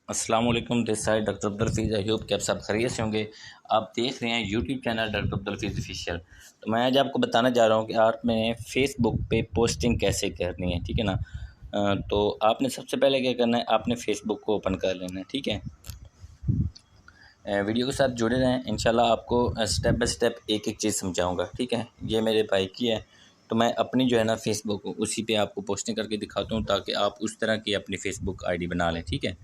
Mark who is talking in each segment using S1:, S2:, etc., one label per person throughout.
S1: अस्सलाम वालेकुम। This side doctor Abdul Hafeez. I hope कि आप सब खैरियत से होंगे। आप देख रहे हैं YouTube channel doctor Abdul Hafeez official. तो मैं आज आपको बताना चाह रहा हूँ कि आपने फ़ेसबुक पे पोस्टिंग कैसे करनी है, ठीक है ना। तो आपने सबसे पहले क्या करना है, आपने फ़ेसबुक को ओपन कर लेना है, ठीक है। वीडियो के साथ जुड़े रहें, इंशाल्लाह आपको स्टेप बाय स्टेप एक एक चीज़ समझाऊँगा, ठीक है। ये मेरे भाई की है, तो मैं अपनी जो है ना फ़ेसबुक उसी पे आपको पोस्टिंग करके दिखाता हूँ, ताकि आप उस तरह की अपनी फ़ेसबुक आईडी बना लें, ठीक है।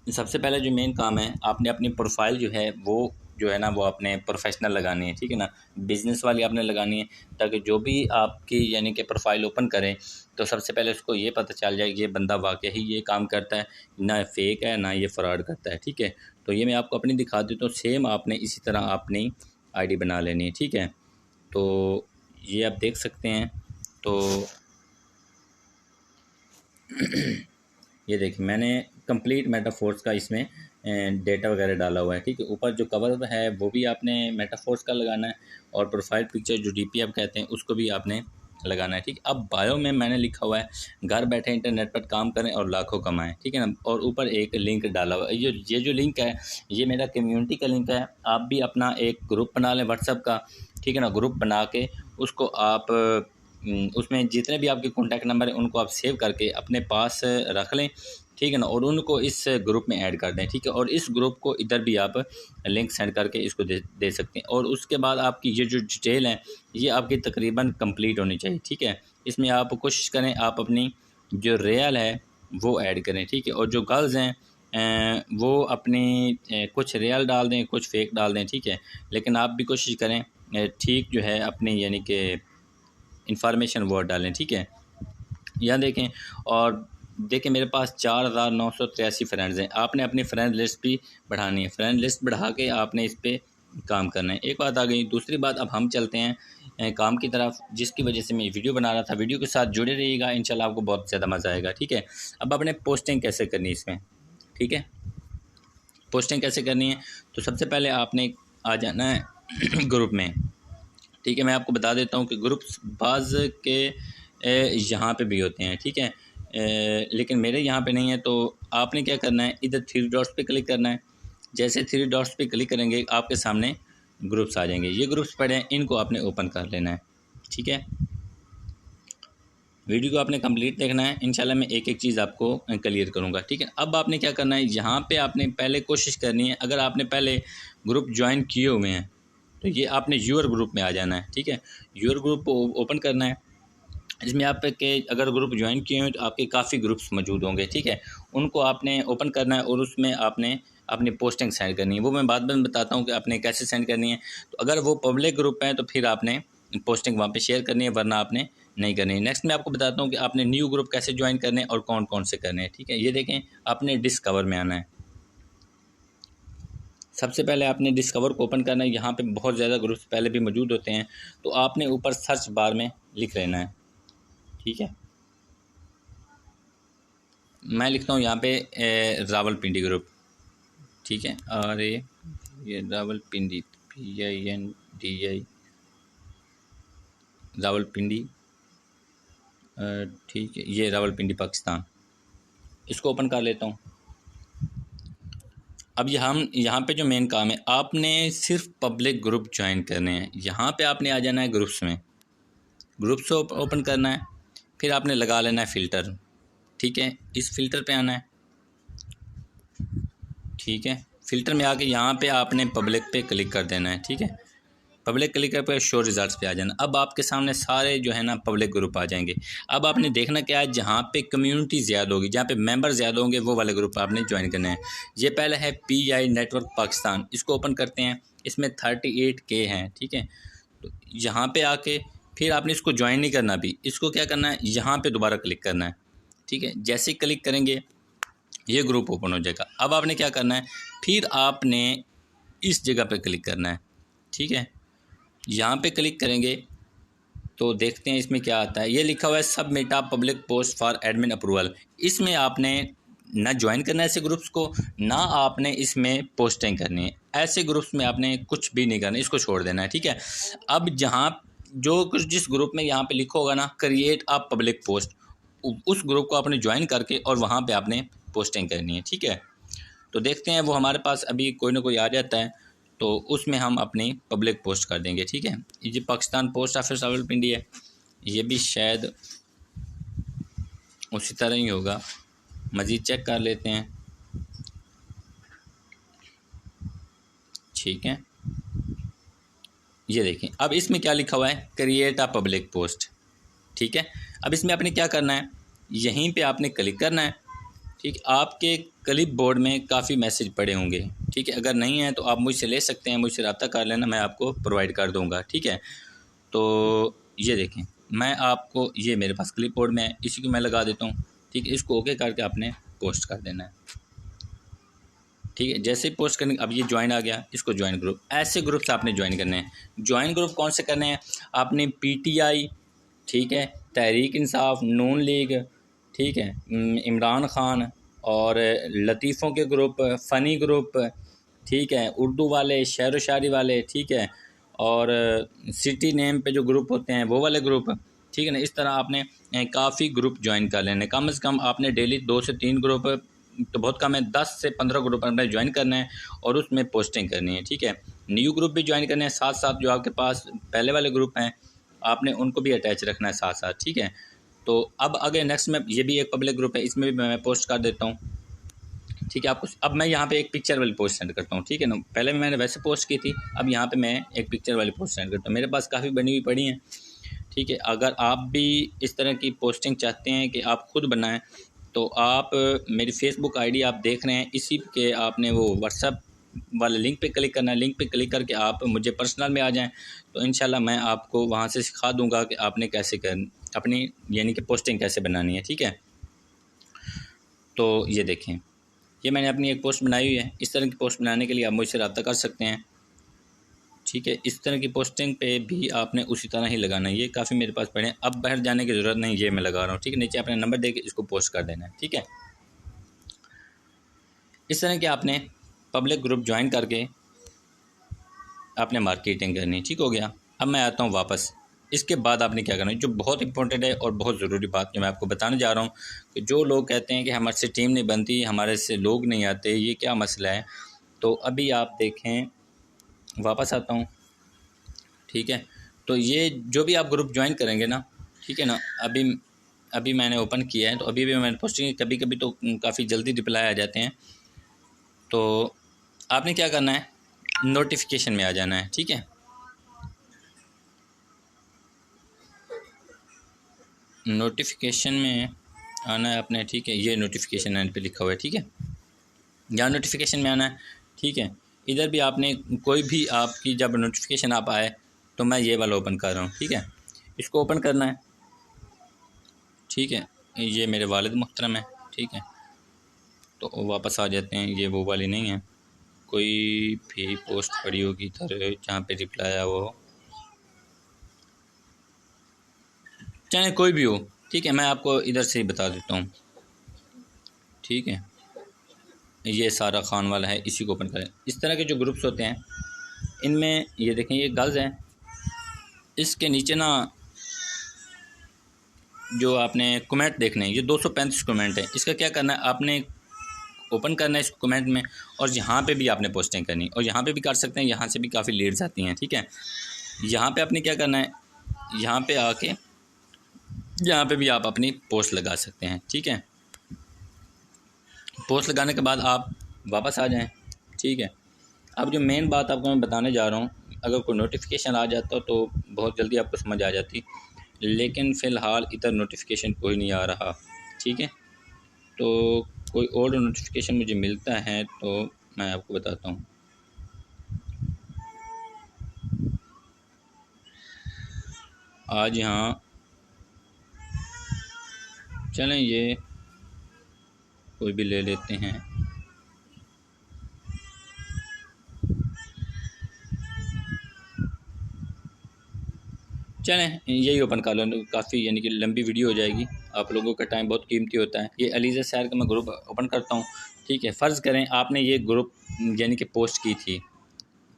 S1: सबसे पहले जो मेन काम है, आपने अपनी प्रोफाइल जो है ना वो आपने प्रोफेशनल लगानी है, ठीक है ना। बिज़नेस वाली आपने लगानी है, ताकि जो भी आपकी यानी कि प्रोफाइल ओपन करें तो सबसे पहले उसको ये पता चल जाए ये बंदा वाकई ही ये काम करता है, ना फेक है ना ये फ्रॉड करता है, ठीक है। तो ये मैं आपको अपनी दिखा देता हूँ। सेम आपने इसी तरह अपनी आईडी बना लेनी है, ठीक है। तो ये आप देख सकते हैं। तो ये देखिए, मैंने कंप्लीट मेटाफोर्स का इसमें डेटा वगैरह डाला हुआ है, ठीक है। ऊपर जो कवर है वो भी आपने मेटाफोर्स का लगाना है, और प्रोफाइल पिक्चर जो डीपी आप कहते हैं उसको भी आपने लगाना है, ठीक है। अब बायो में मैंने लिखा हुआ है घर बैठे इंटरनेट पर काम करें और लाखों कमाएं, ठीक है ना। और ऊपर एक लिंक डाला हुआ है। ये जो लिंक है ये मेरा कम्युनिटी का लिंक है। आप भी अपना एक ग्रुप बना लें व्हाट्सएप का, ठीक है ना। ग्रुप बना के उसको आप उसमें जितने भी आपके कॉन्टैक्ट नंबर हैं उनको आप सेव करके अपने पास रख लें, ठीक है ना। और उनको इस ग्रुप में ऐड कर दें, ठीक है। और इस ग्रुप को इधर भी आप लिंक सेंड करके इसको दे सकते हैं। और उसके बाद आपकी ये जो डिटेल है ये आपकी तकरीबन कंप्लीट होनी चाहिए, ठीक है। इसमें आप कोशिश करें आप अपनी जो रियल है वो ऐड करें, ठीक है। और जो गर्ल्स हैं वो अपनी कुछ रियल डाल दें, कुछ फेक डाल दें, ठीक है। लेकिन आप भी कोशिश करें ठीक जो है अपनी यानी कि इंफॉर्मेशन वर्ड डालें, ठीक है। यहाँ देखें, और देखें मेरे पास 4983 फ्रेंड्स हैं। आपने अपनी फ्रेंड लिस्ट भी बढ़ानी है। फ्रेंड लिस्ट बढ़ा के आपने इस पर काम करना है। एक बात आ गई। दूसरी बात, अब हम चलते हैं काम की तरफ, जिसकी वजह से मैं वीडियो बना रहा था। वीडियो के साथ जुड़े रहिएगा, इंशाल्लाह आपको बहुत ज़्यादा मज़ा आएगा, ठीक है। अब आपने पोस्टिंग कैसे करनी है इसमें, ठीक है। पोस्टिंग कैसे करनी है, तो सबसे पहले आपने आ जाना है ग्रुप में, ठीक है। मैं आपको बता देता हूँ कि ग्रुप्स बाज़ के यहाँ पे भी होते हैं, ठीक है। लेकिन मेरे यहाँ पे नहीं है। तो आपने क्या करना है, इधर थ्री डॉट्स पे क्लिक करना है। जैसे थ्री डॉट्स पे क्लिक करेंगे आपके सामने ग्रुप्स आ जाएंगे। ये ग्रुप्स पड़े हैं, इनको आपने ओपन कर लेना है, ठीक है। वीडियो को आपने कंप्लीट देखना है, इंशाल्लाह मैं एक एक चीज़ आपको क्लियर करूँगा, ठीक है। अब आपने क्या करना है, यहाँ पे आपने पहले कोशिश करनी है, अगर आपने पहले ग्रुप ज्वाइन किए हुए हैं तो ये आपने यूर ग्रुप में आ जाना है, ठीक है। यूर ग्रुप को ओपन करना है। इसमें आप के अगर ग्रुप ज्वाइन किए हैं तो आपके काफ़ी ग्रुप्स मौजूद होंगे, ठीक है। उनको आपने ओपन करना है और उसमें आपने अपनी पोस्टिंग सेंड करनी है। वो मैं बाद में बताता हूँ कि आपने कैसे सेंड करनी है। तो अगर वो पब्लिक ग्रुप है तो फिर आपने पोस्टिंग वहाँ पे शेयर करनी है, वरना आपने नहीं करनी है। नेक्स्ट मैं आपको बताता हूँ कि आपने न्यू ग्रुप कैसे ज्वाइन करने हैं और कौन कौन से करने हैं, ठीक है। ये देखें, आपने डिस्कवर में आना है। सबसे पहले आपने डिस्कवर को ओपन करना है। यहाँ पे बहुत ज़्यादा ग्रुप्स पहले भी मौजूद होते हैं, तो आपने ऊपर सर्च बार में लिख लेना है, ठीक है। मैं लिखता हूँ यहाँ पे रावलपिंडी ग्रुप, ठीक है। और ये रावलपिंडी PINDI रावलपिंडी, ठीक है। ये रावलपिंडी पाकिस्तान, इसको ओपन कर लेता हूँ। अब यहाँ पे जो मेन काम है, आपने सिर्फ पब्लिक ग्रुप ज्वाइन करने हैं। यहाँ पे आपने आ जाना है ग्रुप्स में, ग्रुप्स ओपन करना है। फिर आपने लगा लेना है फ़िल्टर, ठीक है। इस फ़िल्टर पे आना है, ठीक है। फ़िल्टर में आके यहाँ पे आपने पब्लिक पे क्लिक कर देना है, ठीक है। पब्लिक क्लिक कर शो रिजल्ट्स पे आ जाना। अब आपके सामने सारे जो है ना पब्लिक ग्रुप आ जाएंगे। अब आपने देखना क्या है, जहाँ पे कम्युनिटी ज़्यादा होगी, जहाँ पे मेंबर ज़्यादा होंगे, वो वाले ग्रुप आपने ज्वाइन करने हैं। ये पहला है PI नेटवर्क पाकिस्तान, इसको ओपन करते हैं। इसमें 38K हैं, ठीक है। तो यहाँ पे आके फिर आपने इसको ज्वाइन नहीं करना, भी इसको क्या करना है, यहाँ पर दोबारा क्लिक करना है, ठीक है। जैसे ही क्लिक करेंगे ये ग्रुप ओपन हो जाएगा। अब आपने क्या करना है, फिर आपने इस जगह पे क्लिक करना है, ठीक है। यहाँ पे क्लिक करेंगे तो देखते हैं इसमें क्या आता है। ये लिखा हुआ है submit public post for admin approval. इसमें आपने ना ज्वाइन करना है ऐसे ग्रुप्स को, ना आपने इसमें पोस्टिंग करनी है। ऐसे ग्रुप्स में आपने कुछ भी नहीं करना, इसको छोड़ देना है, ठीक है। अब जहाँ जो कुछ जिस ग्रुप में यहाँ पे लिखा होगा ना क्रिएट अ पब्लिक पोस्ट, उस ग्रुप को आपने ज्वाइन करके और वहाँ पे आपने पोस्टिंग करनी है, ठीक है। तो देखते हैं, वो हमारे पास अभी कोई ना कोई आ जाता है तो उसमें हम अपनी पब्लिक पोस्ट कर देंगे, ठीक है। ये पाकिस्तान पोस्ट ऑफिस रावलपिंडी है, ये भी शायद उसी तरह ही होगा, मज़ीद चेक कर लेते हैं, ठीक है। ये देखें, अब इसमें क्या लिखा हुआ है, क्रिएट अ पब्लिक पोस्ट, ठीक है। अब इसमें आपने क्या करना है, यहीं पे आपने क्लिक करना है, ठीक। आपके क्लिप बोर्ड में काफ़ी मैसेज पड़े होंगे, ठीक है। अगर नहीं है तो आप मुझसे ले सकते हैं, मुझसे रब्ता कर लेना, मैं आपको प्रोवाइड कर दूंगा, ठीक है। तो ये देखें, मैं आपको, ये मेरे पास क्लिप बोर्ड में है, इसी को मैं लगा देता हूँ, ठीक है। इसको ओके करके आपने पोस्ट कर देना है, ठीक है। जैसे ही पोस्ट करने, अब ये ज्वाइन आ गया, इसको ज्वाइन ग्रुप, ऐसे ग्रुप से आपने ज्वाइन करने हैं। ज्वाइन ग्रुप कौन से करने हैं, आपने PTI, ठीक है, तहरीक इंसाफ, नून लीग, ठीक है, इमरान खान और लतीफ़ों के ग्रुप, फ़नी ग्रुप, ठीक है, उर्दू वाले, शेर व शायरी वाले, ठीक है, और सिटी नेम पे जो ग्रुप होते हैं वो वाले ग्रुप, ठीक है ना। इस तरह आपने काफ़ी ग्रुप ज्वाइन कर लेने, कम से कम आपने डेली 2 से 3 ग्रुप, तो बहुत कम है, 10 से 15 ग्रुप आपने ज्वाइन करना है और उसमें पोस्टिंग करनी है, ठीक है। न्यू ग्रुप भी ज्वाइन करने हैं, साथ साथ जो आपके पास पहले वाले ग्रुप हैं आपने उनको भी अटैच रखना है साथ साथ, ठीक है। तो अब आगे नेक्स्ट में, ये भी एक पब्लिक ग्रुप है, इसमें भी मैं पोस्ट कर देता हूँ, ठीक है। आपको अब मैं यहाँ पे एक पिक्चर वाली पोस्ट सेंड करता हूँ, ठीक है ना। पहले मैंने वैसे पोस्ट की थी, अब यहाँ पे मैं एक पिक्चर वाली पोस्ट सेंड करता हूँ, मेरे पास काफ़ी बनी हुई पड़ी हैं, ठीक है। अगर आप भी इस तरह की पोस्टिंग चाहते हैं कि आप खुद बनाएं, तो आप मेरी फेसबुक आईडी आप देख रहे हैं, इसी के आपने वो व्हाट्सएप वाले लिंक पे क्लिक करना है, लिंक पे क्लिक करके आप मुझे पर्सनल में आ जाएं, तो इंशाल्लाह मैं आपको वहाँ से सिखा दूँगा कि आपने कैसे अपनी यानी कि पोस्टिंग कैसे बनानी है, ठीक है। तो ये देखें, ये मैंने अपनी एक पोस्ट बनाई हुई है, इस तरह की पोस्ट बनाने के लिए आप मुझसे रब्ता कर सकते हैं, ठीक है। इस तरह की पोस्टिंग पे भी आपने उसी तरह ही लगाना है, ये काफ़ी मेरे पास पड़े हैं, अब बाहर जाने की ज़रूरत नहीं, ये मैं लगा रहा हूँ, ठीक है। नीचे अपना नंबर दे के इसको पोस्ट कर देना है, ठीक है। इस तरह के आपने पब्लिक ग्रुप ज्वाइन करके आपने मार्केटिंग करनी, ठीक हो गया। अब मैं आता हूँ वापस, इसके बाद आपने क्या करना है, जो बहुत इंपॉर्टेंट है और बहुत ज़रूरी बात जो मैं आपको बताने जा रहा हूँ, कि जो लोग कहते हैं कि हमारे से टीम नहीं बनती, हमारे से लोग नहीं आते, ये क्या मसला है। तो अभी आप देखें, वापस आता हूँ, ठीक है। तो ये जो भी आप ग्रुप ज्वाइन करेंगे ना, ठीक है ना, अभी मैंने ओपन किया है, तो अभी भी मैंने पोस्टिंग, कभी कभी तो काफ़ी जल्दी रिप्लाई आ जाते हैं। तो आपने क्या करना है, नोटिफिकेशन में आ जाना है, ठीक है। नोटिफिकेशन में आना है आपने, ठीक है। ये नोटिफिकेशन एंड पे लिखा हुआ है, ठीक है। यहाँ नोटिफिकेशन में आना है, ठीक है। इधर भी आपने कोई भी आपकी जब नोटिफिकेशन आप आए, तो मैं ये वाला ओपन कर रहा हूँ, ठीक है। इसको ओपन करना है, ठीक है। ये मेरे वालिद मुहतरम है, ठीक है। तो वापस आ जाते हैं, ये वो वाली नहीं है, कोई भी पोस्ट पड़ी होगी इधर जहाँ पे रिप्लाई आया वो, चाहे कोई भी हो, ठीक है। मैं आपको इधर से ही बता देता हूँ, ठीक है। ये सारा खान वाला है, इसी को ओपन करें। इस तरह के जो ग्रुप्स होते हैं, इनमें ये देखें, ये गर्ल्स हैं, इसके नीचे ना जो आपने कमेंट देखने हैं, ये 235 कमेंट है। इसका क्या करना है, आपने ओपन करना है इस कमेंट में, और यहाँ पे भी आपने पोस्टिंग करनी, और यहाँ पे भी कर सकते हैं, यहाँ से भी काफ़ी लीड्स आती हैं, ठीक है। यहाँ पे आपने क्या करना है, यहाँ पे आके यहाँ पे भी आप अपनी पोस्ट लगा सकते हैं, ठीक है। पोस्ट लगाने के बाद आप वापस आ जाएं, ठीक है। अब जो मेन बात आपको मैं बताने जा रहा हूँ, अगर कोई नोटिफिकेशन आ जाता तो बहुत जल्दी आपको समझ आ जाती, लेकिन फ़िलहाल इधर नोटिफिकेशन कोई नहीं आ रहा, ठीक है। तो कोई और नोटिफिकेशन मुझे मिलता है तो मैं आपको बताता हूँ। आज यहाँ चलें, ये कोई भी ले लेते हैं, चलें यही ओपन कर लो, काफ़ी यानी कि लंबी वीडियो हो जाएगी, आप लोगों का टाइम बहुत कीमती होता है। ये अलीज़ा सैर का मैं ग्रुप ओपन करता हूँ, ठीक है। फ़र्ज़ करें आपने ये ग्रुप यानी कि पोस्ट की थी,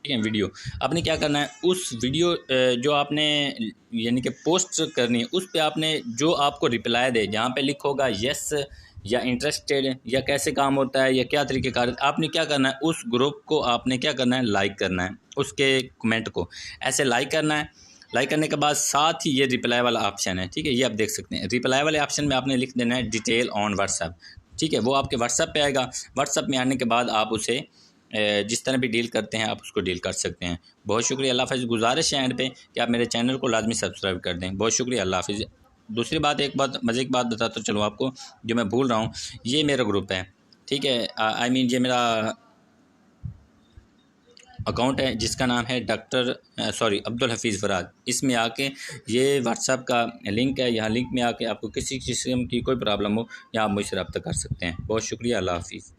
S1: ठीक है। वीडियो आपने क्या करना है, उस वीडियो जो आपने यानी कि पोस्ट करनी है, उस पे आपने जो आपको रिप्लाई दे, जहाँ पे लिखोगा यस या इंटरेस्टेड या कैसे काम होता है या क्या तरीक़ेकार, आपने क्या करना है, उस ग्रुप को आपने क्या करना है, लाइक करना है, उसके कमेंट को ऐसे लाइक करना है। लाइक करने के बाद साथ ही ये रिप्लाई वाला ऑप्शन है, ठीक है, ये आप देख सकते हैं। रिप्लाई वाले ऑप्शन में आपने लिख देना है डिटेल ऑन व्हाट्सएप, ठीक है। वो आपके व्हाट्सएप पे आएगा। व्हाट्सएप में आने के बाद आप उसे जिस तरह भी डील करते हैं आप उसको डील कर सकते हैं। बहुत शुक्रिया, अल्लाह हाफ़िज़। गुजारिश है एंड पे कि आप मेरे चैनल को लाजमी सब्सक्राइब कर दें। बहुत शुक्रिया, अल्लाह हाफ़िज़। दूसरी बात, एक बात मज़े की बात बताता चलो आपको, जो मैं भूल रहा हूँ, ये मेरा ग्रुप है, ठीक है। आई मीन ये मेरा अकाउंट है जिसका नाम है अब्दुल हफीज़ फ़राद। इसमें आके ये व्हाट्सएप का लिंक है, यहाँ लिंक में आके आपको किसी किस्म की कोई प्रॉब्लम हो या आप मुझसे रब्ता कर सकते हैं। बहुत शुक्रिया, अल्लाह हाफ़िज़।